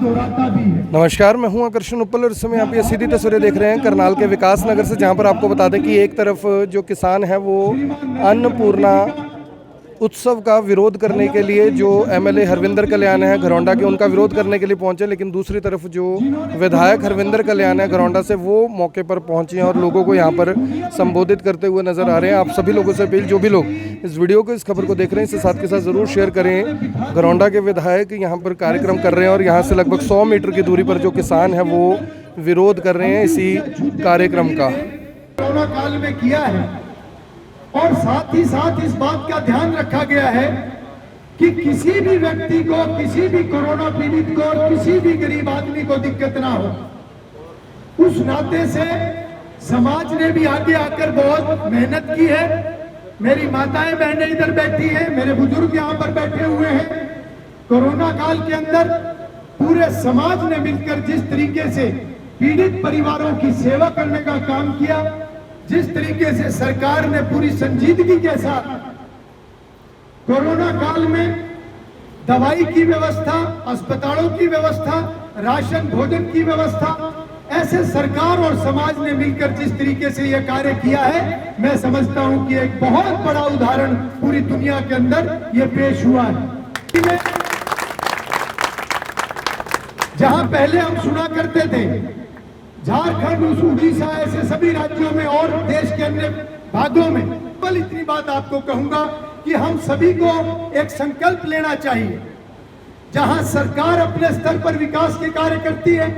दोहराता भी है। नमस्कार, मैं हूं आकर्षण उपल और इस समय आप ये सीधी तस्वीरें देख रहे हैं करनाल के विकास नगर से, जहां पर आपको बता दें कि एक तरफ जो किसान है वो अन्नपूर्णा उत्सव का विरोध करने के लिए जो एमएलए हरविंदर कल्याण है घरौंडा के, उनका विरोध करने के लिए पहुंचे, लेकिन दूसरी तरफ जो विधायक हरविंदर कल्याण है घरौंडा से, वो मौके पर पहुंचे हैं और लोगों को यहां पर संबोधित करते हुए नजर आ रहे हैं। आप सभी लोगों से अपील, जो भी लोग इस वीडियो को, इस खबर को देख रहे हैं, इसे साथ के साथ ज़रूर शेयर करें। घरौंडा के विधायक यहाँ पर कार्यक्रम कर रहे हैं और यहाँ से लगभग 100 मीटर की दूरी पर जो किसान है वो विरोध कर रहे हैं इसी कार्यक्रम का। कोरोना काल में किया है और साथ ही साथ इस बात का ध्यान रखा गया है कि किसी भी व्यक्ति को, किसी भी कोरोना पीड़ित को, किसी भी गरीब आदमी को दिक्कत ना हो। उस नाते से समाज ने भी आगे आकर बहुत मेहनत की है। मेरी माताएं बहनें इधर बैठी हैं, मेरे बुजुर्ग यहाँ पर बैठे हुए हैं। कोरोना काल के अंदर पूरे समाज ने मिलकर जिस तरीके से पीड़ित परिवारों की सेवा करने का काम किया, जिस तरीके से सरकार ने पूरी संजीदगी के साथ कोरोना काल में दवाई की व्यवस्था, अस्पतालों की व्यवस्था, राशन भोजन की व्यवस्था, ऐसे सरकार और समाज ने मिलकर जिस तरीके से यह कार्य किया है, मैं समझता हूं कि एक बहुत बड़ा उदाहरण पूरी दुनिया के अंदर यह पेश हुआ है। जहां पहले हम सुना करते थे झारखंड, उड़ीसा, ऐसे सभी राज्यों में और देश के अन्य भागों में, केवल इतनी बात आपको कहूंगा कि हम सभी को एक संकल्प लेना चाहिए। जहां सरकार अपने स्तर पर विकास के कार्य करती है,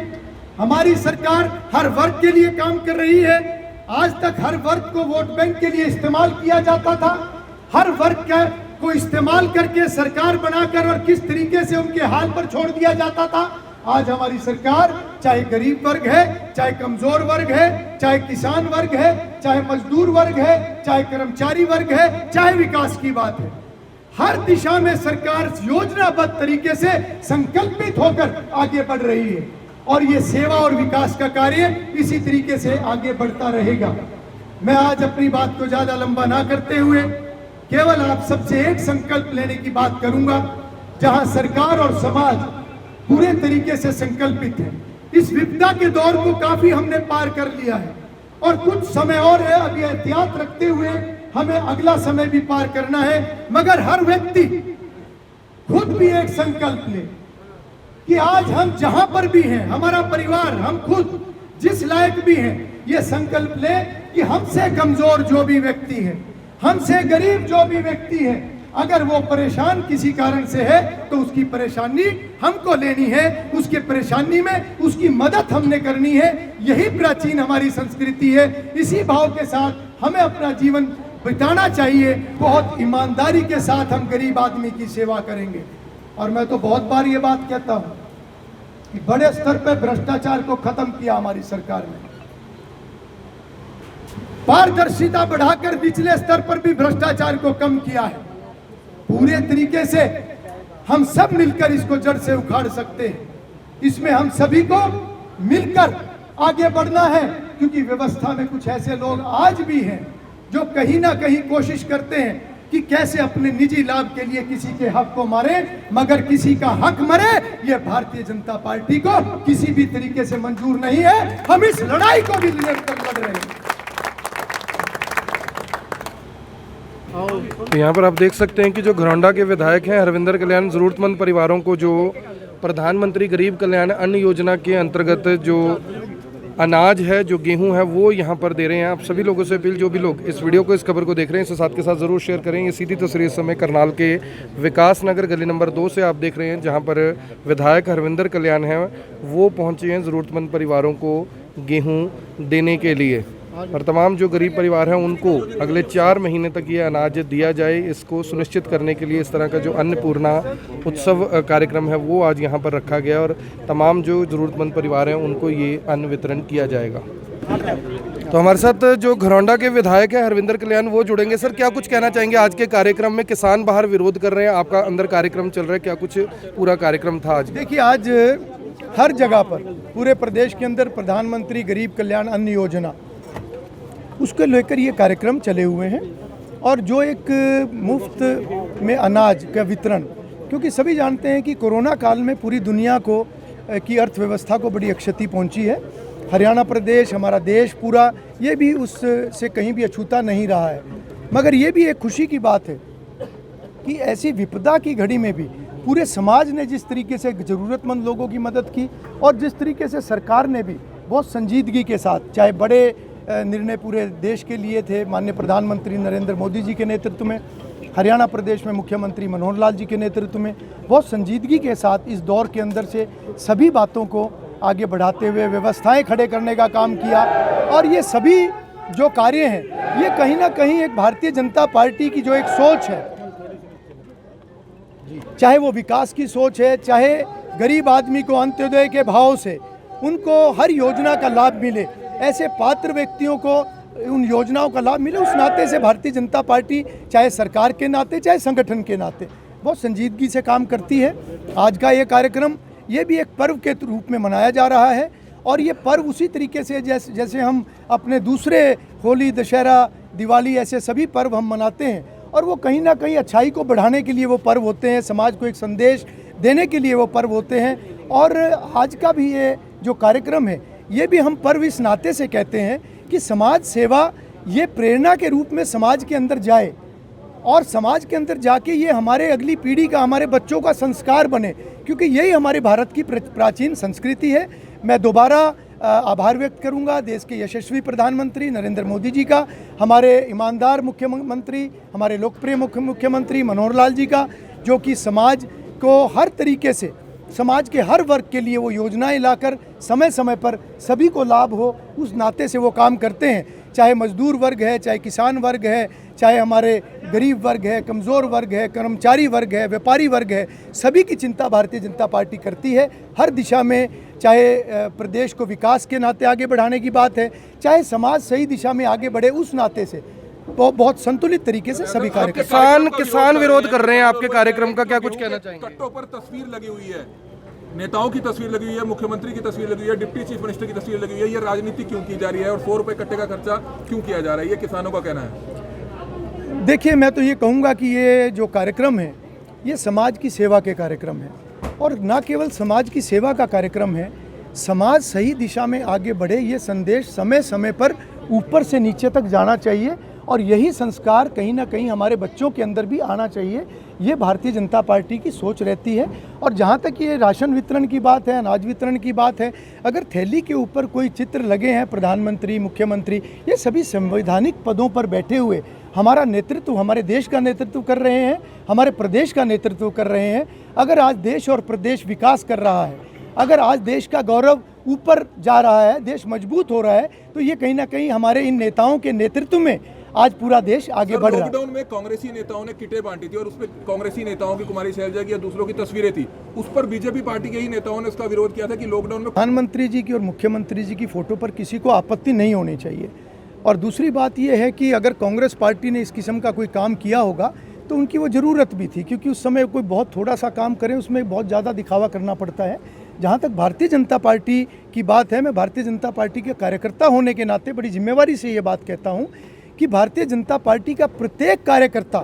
हमारी सरकार हर वर्ग के लिए काम कर रही है। आज तक हर वर्ग को वोट बैंक के लिए इस्तेमाल किया जाता था। हर वर्ग को इस्तेमाल करके सरकार बनाकर और किस तरीके से उनके हाल पर छोड़ दिया जाता था। आज हमारी सरकार, चाहे गरीब वर्ग है, चाहे कमजोर वर्ग है, चाहे किसान वर्ग है, चाहे मजदूर वर्ग है, चाहे कर्मचारी वर्ग है, चाहे विकास की बात है, हर दिशा में सरकार योजनाबद्ध तरीके से संकल्पित होकर आगे बढ़ रही है और ये सेवा और विकास का कार्य इसी तरीके से आगे बढ़ता रहेगा। मैं आज अपनी बात को ज्यादा लंबा ना करते हुए केवल आप सबसे एक संकल्प लेने की बात करूंगा, जहां सरकार और समाज पूरे तरीके से संकल्पित है। इस विपदा के दौर को काफी हमने पार कर लिया है और कुछ समय और है। अभी एहतियात रखते हुए हमें अगला समय भी पार करना है, मगर हर व्यक्ति खुद भी एक संकल्प ले कि आज हम जहां पर भी हैं, हमारा परिवार, हम खुद जिस लायक भी हैं, ये संकल्प ले कि हमसे कमजोर जो भी व्यक्ति है, हमसे गरीब जो भी व्यक्ति है, अगर वो परेशान किसी कारण से है तो उसकी परेशानी हमको लेनी है, उसके परेशानी में उसकी मदद हमने करनी है। यही प्राचीन हमारी संस्कृति है। इसी भाव के साथ हमें अपना जीवन बिताना चाहिए। बहुत ईमानदारी के साथ हम गरीब आदमी की सेवा करेंगे। और मैं तो बहुत बार ये बात कहता हूं कि बड़े स्तर पर भ्रष्टाचार को खत्म किया हमारी सरकार ने, पारदर्शिता बढ़ाकर निचले स्तर पर भी भ्रष्टाचार को कम किया है। पूरे तरीके से हम सब मिलकर इसको जड़ से उखाड़ सकते हैं। इसमें हम सभी को मिलकर आगे बढ़ना है, क्योंकि व्यवस्था में कुछ ऐसे लोग आज भी हैं जो कहीं ना कहीं कोशिश करते हैं कि कैसे अपने निजी लाभ के लिए किसी के हक को मारे, मगर किसी का हक मरे ये भारतीय जनता पार्टी को किसी भी तरीके से मंजूर नहीं है। हम इस लड़ाई को भी निरंतर लड़ रहे हैं। तो यहाँ पर आप देख सकते हैं कि जो घरौंडा के विधायक हैं हरविंदर कल्याण, ज़रूरतमंद परिवारों को जो प्रधानमंत्री गरीब कल्याण अन्न योजना के अंतर्गत जो अनाज है, जो गेहूं है, वो यहाँ पर दे रहे हैं। आप सभी लोगों से अपील, जो भी लोग इस वीडियो को, इस खबर को देख रहे हैं, इसे साथ के साथ ज़रूर शेयर करें। ये सीधी तस्वीर इस समय करनाल के विकास नगर गली नंबर 2 से आप देख रहे हैं, जहाँ पर विधायक हरविंदर कल्याण हैं, वो पहुँचे हैं ज़रूरतमंद परिवारों को गेहूँ देने के लिए। और तमाम जो गरीब परिवार हैं उनको अगले 4 महीने तक ये अनाज दिया जाए, इसको सुनिश्चित करने के लिए इस तरह का जो अन्नपूर्णा उत्सव कार्यक्रम है वो आज यहाँ पर रखा गया और तमाम जो ज़रूरतमंद परिवार हैं उनको ये अन्न वितरण किया जाएगा। तो हमारे साथ जो घरौंडा के विधायक हैं हरविंदर कल्याण, वो जुड़ेंगे। सर, क्या कुछ कहना चाहेंगे? आज के कार्यक्रम में किसान बाहर विरोध कर रहे हैं, आपका अंदर कार्यक्रम चल रहा है, क्या कुछ पूरा कार्यक्रम था आज? देखिए, आज हर जगह पर पूरे प्रदेश के अंदर प्रधानमंत्री गरीब कल्याण अन्न योजना, उसको लेकर ये कार्यक्रम चले हुए हैं। और जो एक मुफ्त में अनाज का वितरण, क्योंकि सभी जानते हैं कि कोरोना काल में पूरी दुनिया को की अर्थव्यवस्था को बड़ी क्षति पहुंची है। हरियाणा प्रदेश, हमारा देश पूरा, ये भी उससे कहीं भी अछूता नहीं रहा है। मगर ये भी एक खुशी की बात है कि ऐसी विपदा की घड़ी में भी पूरे समाज ने जिस तरीके से ज़रूरतमंद लोगों की मदद की और जिस तरीके से सरकार ने भी बहुत संजीदगी के साथ, चाहे बड़े निर्णय पूरे देश के लिए थे माननीय प्रधानमंत्री नरेंद्र मोदी जी के नेतृत्व में, हरियाणा प्रदेश में मुख्यमंत्री मनोहर लाल जी के नेतृत्व में बहुत संजीदगी के साथ इस दौर के अंदर से सभी बातों को आगे बढ़ाते हुए व्यवस्थाएं खड़े करने का काम किया। और ये सभी जो कार्य हैं ये कहीं ना कहीं एक भारतीय जनता पार्टी की जो एक सोच है, चाहे वो विकास की सोच है, चाहे गरीब आदमी को अंत्योदय के भाव से उनको हर योजना का लाभ मिले, ऐसे पात्र व्यक्तियों को उन योजनाओं का लाभ मिले, उस नाते से भारतीय जनता पार्टी चाहे सरकार के नाते चाहे संगठन के नाते बहुत संजीदगी से काम करती है। आज का ये कार्यक्रम ये भी एक पर्व के रूप में मनाया जा रहा है और ये पर्व उसी तरीके से जैसे हम अपने दूसरे होली, दशहरा, दिवाली ऐसे सभी पर्व हम मनाते हैं और वो कहीं ना कहीं अच्छाई को बढ़ाने के लिए वो पर्व होते हैं, समाज को एक संदेश देने के लिए वो पर्व होते हैं। और आज का भी ये जो कार्यक्रम है ये भी हम पर्व इस नाते से कहते हैं कि समाज सेवा ये प्रेरणा के रूप में समाज के अंदर जाए और समाज के अंदर जाके ये हमारे अगली पीढ़ी का, हमारे बच्चों का संस्कार बने, क्योंकि यही हमारे भारत की प्राचीन संस्कृति है। मैं दोबारा आभार व्यक्त करूंगा देश के यशस्वी प्रधानमंत्री नरेंद्र मोदी जी का, हमारे ईमानदार मुख्यमंत्री, हमारे लोकप्रिय मुख्यमंत्री मनोहर लाल जी का, जो कि समाज को हर तरीके से, समाज के हर वर्ग के लिए वो योजनाएं लाकर समय समय पर सभी को लाभ हो उस नाते से वो काम करते हैं। चाहे मजदूर वर्ग है, चाहे किसान वर्ग है, चाहे हमारे गरीब वर्ग है, कमज़ोर वर्ग है, कर्मचारी वर्ग है, व्यापारी वर्ग है, सभी की चिंता भारतीय जनता पार्टी करती है हर दिशा में। चाहे प्रदेश को विकास के नाते आगे बढ़ाने की बात है, चाहे समाज सही दिशा में आगे बढ़े उस नाते से बहुत संतुलित तरीके से सभी कार्य। किसान विरोध कर रहे हैं आपके कार्यक्रम का, क्या कुछ कहना चाहेंगे? कट्टों पर तस्वीर लगी हुई है, नेताओं की तस्वीर लगी हुई है, मुख्यमंत्री की तस्वीर लगी हुई है, डिप्टी चीफ मिनिस्टर की तस्वीर लगी हुई है। ये राजनीति क्यों की जा रही है और 100 रुपए कट्टे का खर्चा क्यों किया जा रहा है, ये किसानों का कहना है। देखिए, मैं तो ये कहूँगा कि ये जो कार्यक्रम है ये समाज की सेवा के कार्यक्रम है और न केवल समाज की सेवा का कार्यक्रम है, समाज सही दिशा में आगे बढ़े ये संदेश समय समय पर ऊपर से नीचे तक जाना चाहिए और यही संस्कार कहीं ना कहीं हमारे बच्चों के अंदर भी आना चाहिए। ये भारतीय जनता पार्टी की सोच रहती है। और जहाँ तक ये राशन वितरण की बात है, अनाज वितरण की बात है, अगर थैली के ऊपर कोई चित्र लगे हैं, प्रधानमंत्री, मुख्यमंत्री, ये सभी संवैधानिक पदों पर बैठे हुए हमारा नेतृत्व, हमारे देश का नेतृत्व कर रहे हैं, हमारे प्रदेश का नेतृत्व कर रहे हैं। अगर आज देश और प्रदेश विकास कर रहा है, अगर आज देश का गौरव ऊपर जा रहा है, देश मजबूत हो रहा है, तो ये कहीं ना कहीं हमारे इन नेताओं के नेतृत्व में आज पूरा देश आगे बढ़ रहा है। लॉकडाउन में कांग्रेसी नेताओं ने किटें बांटी थी और उसमें कांग्रेसी नेताओं की, कुमारी शैलजा की या दूसरों की तस्वीरें थी, उस पर बीजेपी पार्टी के ही नेताओं ने उसका विरोध किया था कि लॉकडाउन में प्रधानमंत्री जी की और मुख्यमंत्री जी की फोटो पर किसी को आपत्ति नहीं होनी चाहिए। और दूसरी बात यह है कि अगर कांग्रेस पार्टी ने इस किस्म का कोई काम किया होगा तो उनकी वो ज़रूरत भी थी, क्योंकि उस समय कोई बहुत थोड़ा सा काम करें उसमें बहुत ज़्यादा दिखावा करना पड़ता है। जहाँ तक भारतीय जनता पार्टी की बात है, मैं भारतीय जनता पार्टी के कार्यकर्ता होने के नाते बड़ी जिम्मेवारी से ये बात कहता हूँ कि भारतीय जनता पार्टी का प्रत्येक कार्यकर्ता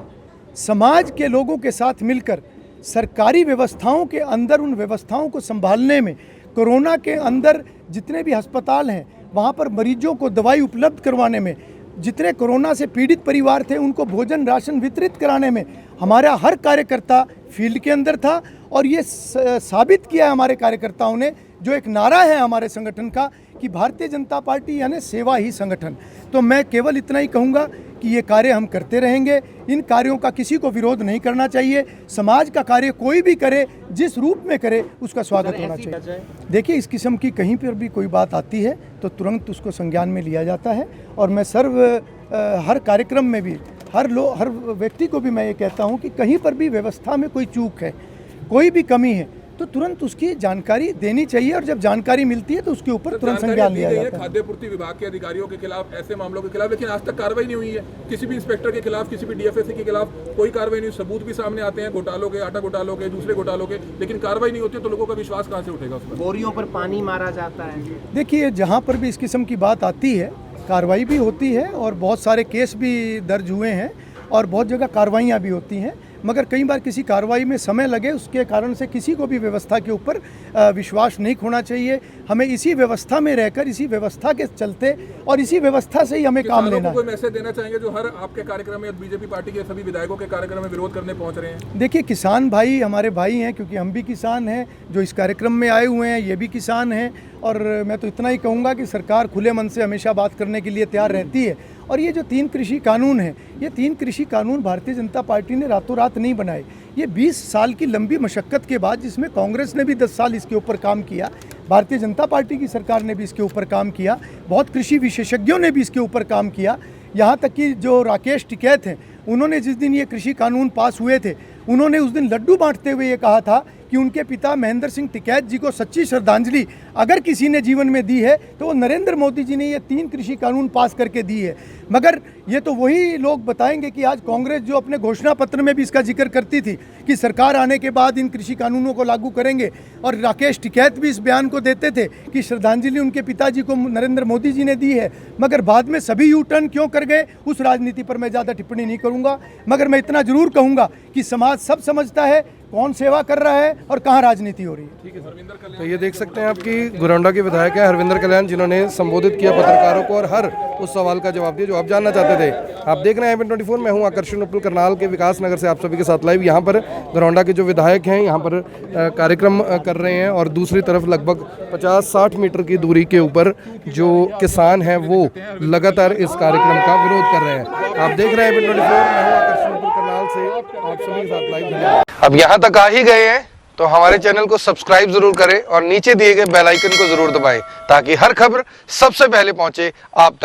समाज के लोगों के साथ मिलकर सरकारी व्यवस्थाओं के अंदर उन व्यवस्थाओं को संभालने में, कोरोना के अंदर जितने भी अस्पताल हैं वहाँ पर मरीजों को दवाई उपलब्ध करवाने में, जितने कोरोना से पीड़ित परिवार थे उनको भोजन राशन वितरित कराने में हमारा हर कार्यकर्ता फील्ड के अंदर था। और ये साबित किया है हमारे कार्यकर्ताओं ने, जो एक नारा है हमारे संगठन का कि भारतीय जनता पार्टी यानी सेवा ही संगठन। तो मैं केवल इतना ही कहूँगा कि ये कार्य हम करते रहेंगे, इन कार्यों का किसी को विरोध नहीं करना चाहिए। समाज का कार्य कोई भी करे, जिस रूप में करे, उसका स्वागत होना चाहिए। देखिए, इस किस्म की कहीं पर भी कोई बात आती है तो तुरंत उसको संज्ञान में लिया जाता है। और मैं हर कार्यक्रम में भी हर व्यक्ति को भी मैं ये कहता हूँ कि कहीं पर भी व्यवस्था में कोई चूक है, कोई भी कमी है, तो तुरंत उसकी जानकारी देनी चाहिए और जब जानकारी मिलती है तो उसके ऊपर तुरंत संज्ञान लिया जाता है। खाद्य पूर्ति विभाग के अधिकारियों के खिलाफ, ऐसे मामलों के खिलाफ, लेकिन आज तक कार्रवाई नहीं हुई है। किसी भी इंस्पेक्टर के खिलाफ, किसी भी डीएफएससी के खिलाफ कोई कार्रवाई नहीं, सबूत भी सामने आते हैं घोटालों के, आटा घोटालों के, दूसरे घोटालों के, लेकिन कार्रवाई नहीं होती है तो लोगों का विश्वास कहाँ से उठेगा उसमें? बोरियों पर पानी मारा जाता है। देखिए, जहाँ पर भी इस किस्म की बात आती है कार्रवाई भी होती है और बहुत सारे केस भी दर्ज हुए हैं और बहुत जगह कार्रवाइयाँ भी होती हैं। मगर कई बार किसी कार्रवाई में समय लगे, उसके कारण से किसी को भी व्यवस्था के ऊपर विश्वास नहीं खोना चाहिए। हमें इसी व्यवस्था में रहकर, इसी व्यवस्था के चलते और इसी व्यवस्था से ही हमें काम लेना है। कोई मैसेज देना चाहेंगे जो हर आपके कार्यक्रम में बीजेपी पार्टी के सभी विधायकों के कार्यक्रम में विरोध करने पहुंच रहे हैं? देखिए, किसान भाई हमारे भाई हैं, क्योंकि हम भी किसान हैं, जो इस कार्यक्रम में आए हुए हैं ये भी किसान हैं। और मैं तो इतना ही कहूँगा कि सरकार खुले मन से हमेशा बात करने के लिए तैयार रहती है। और ये जो 3 कृषि कानून हैं, ये 3 कृषि कानून भारतीय जनता पार्टी ने रातों रात नहीं बनाए। ये 20 साल की लंबी मशक्क़त के बाद, जिसमें कांग्रेस ने भी 10 साल इसके ऊपर काम किया, भारतीय जनता पार्टी की सरकार ने भी इसके ऊपर काम किया, बहुत कृषि विशेषज्ञों ने भी इसके ऊपर काम किया। यहाँ तक कि जो राकेश टिकैत हैं, उन्होंने जिस दिन ये कृषि कानून पास हुए थे, उन्होंने उस दिन लड्डू बांटते हुए ये कहा था कि उनके पिता महेंद्र सिंह टिकैत जी को सच्ची श्रद्धांजलि अगर किसी ने जीवन में दी है तो वो नरेंद्र मोदी जी ने ये 3 कृषि कानून पास करके दी है। मगर ये तो वही लोग बताएंगे कि आज कांग्रेस जो अपने घोषणा पत्र में भी इसका जिक्र करती थी कि सरकार आने के बाद इन कृषि कानूनों को लागू करेंगे, और राकेश टिकैत भी इस बयान को देते थे कि श्रद्धांजलि उनके पिताजी को नरेंद्र मोदी जी ने दी है, मगर बाद में सभी यू टर्न क्यों कर गए, उस राजनीति पर मैं ज़्यादा टिप्पणी नहीं करूँगा। मगर मैं इतना जरूर कहूँगा कि समाज सब समझता है कौन सेवा कर रहा है और कहाँ राजनीति हो रही है। ठीक है सर। तो ये देख सकते हैं आपकी घरौंडा के विधायक हैं हरविंदर कल्याण, जिन्होंने संबोधित किया पत्रकारों को और हर उस सवाल का जवाब दिया जो आप जानना चाहते थे। आप देख रहे हैं एबीएन 24, मैं हूं आकर्षण उपल करनाल के विकास नगर से आप सभी के साथ लाइव। यहाँ पर घरौंडा के जो विधायक हैं यहाँ पर कार्यक्रम कर रहे हैं, और दूसरी तरफ लगभग 50-60 मीटर की दूरी के ऊपर जो किसान हैं वो लगातार इस कार्यक्रम का विरोध कर रहे हैं। आप देख रहे हैं एबीएन 24, मैं हूं आकर्षण उपल करनाल से आप सभी के साथ लाइव। अब यहाँ तक आ ही गए हैं तो हमारे चैनल को सब्सक्राइब जरूर करें और नीचे दिए गए बेल आइकन को जरूर दबाएं ताकि हर खबर सबसे पहले पहुंचे आप तक।